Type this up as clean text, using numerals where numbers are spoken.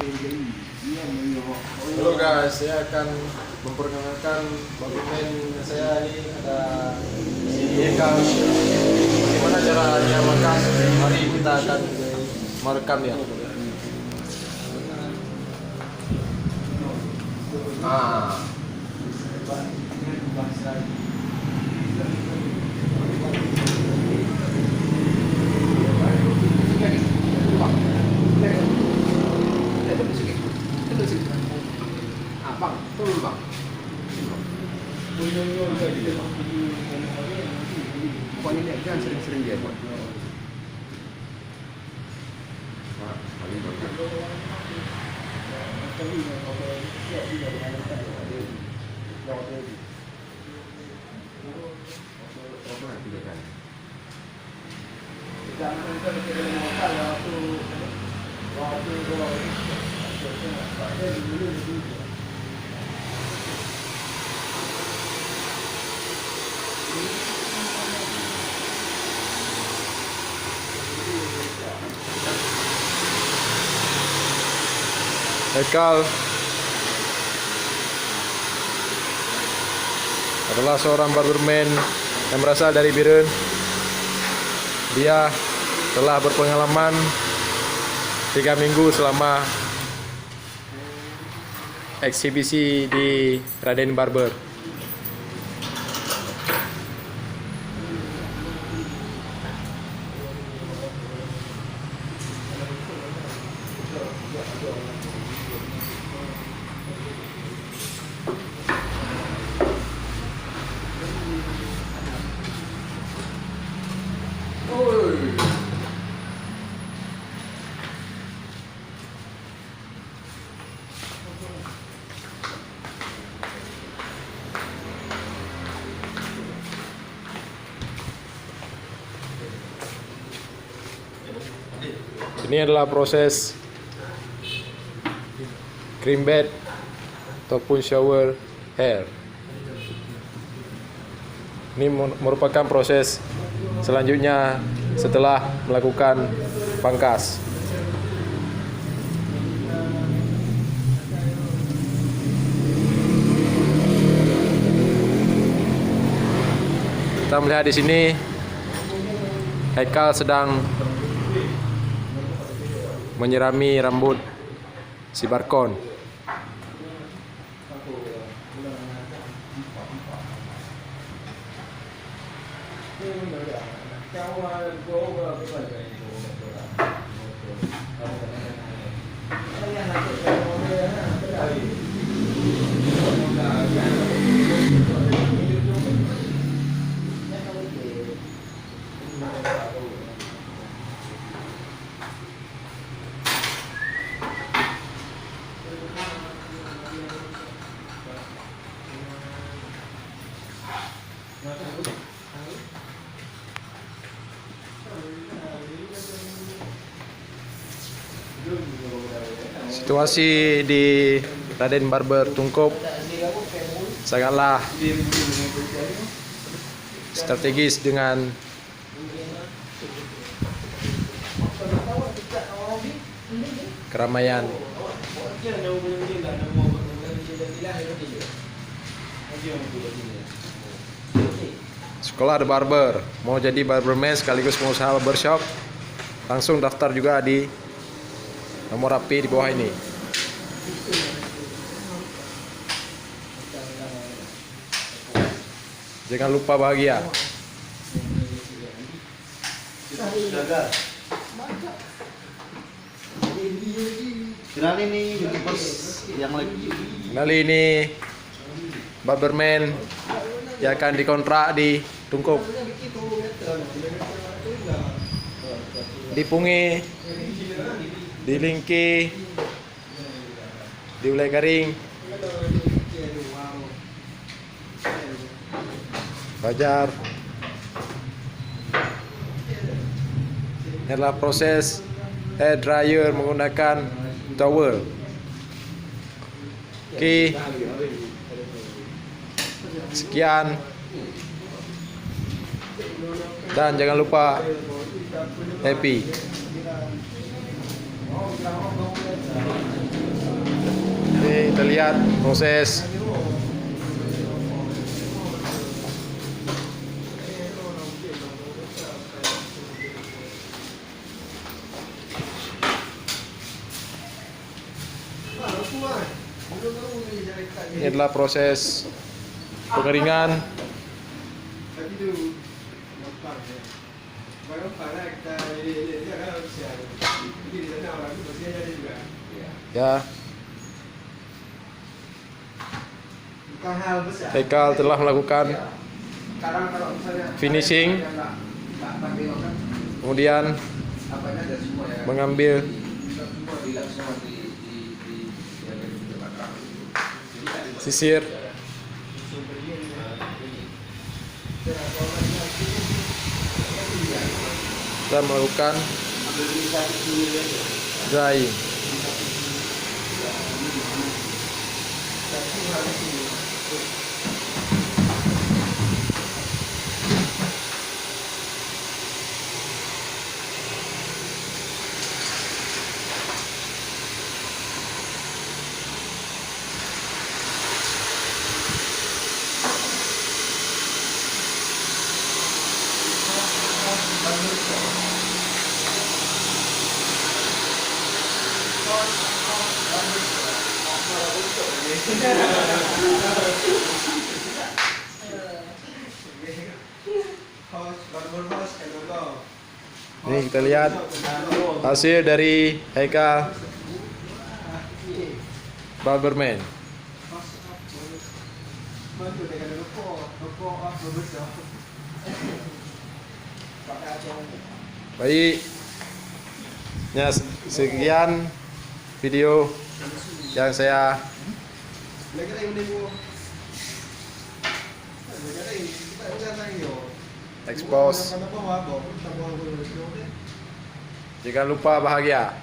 Halo guys, saya akan memperkenalkan barberman saya ini. Ada si Eka. Bagaimana caranya makan? Mari kita akan merekam ya. Bang, turun bang. Pokoknya dia jangan sering-sering dia buat. Nah, paling bagus. Ekal adalah seorang barberman yang berasal dari Biren. Dia telah berpengalaman 3 minggu selama eksibisi di Raden Barber. Ini adalah proses cream bed ataupun shower hair. Ini merupakan proses selanjutnya setelah melakukan pangkas. Kita melihat di sini Haikal sedang menyirami rambut si Barkon. Situasi di Raden Barber Tungkup sangatlah strategis dengan keramaian. Sekolah The Barber, mau jadi barberman sekaligus pengusaha barbershop, langsung daftar juga di nomor HP di bawah ini. Jangan lupa bahagia. Kenali nih YouTubers yang lagi. Kenali ini barberman yang akan dikontrak di Tungkup. Dipungi, dilingki, diulai garing, bajar. Ini adalah proses hair dryer menggunakan towel. Oke, sekian, dan jangan lupa happy. Ini kita lihat proses ini adalah proses pengeringan. Ya, Haikal telah melakukan finishing, kemudian mengambil sisir dan melakukan drying. Ini kita lihat hasil dari Haikal Barberman. Baik, ya sekian video yang saya expose. Jangan lupa bahagia.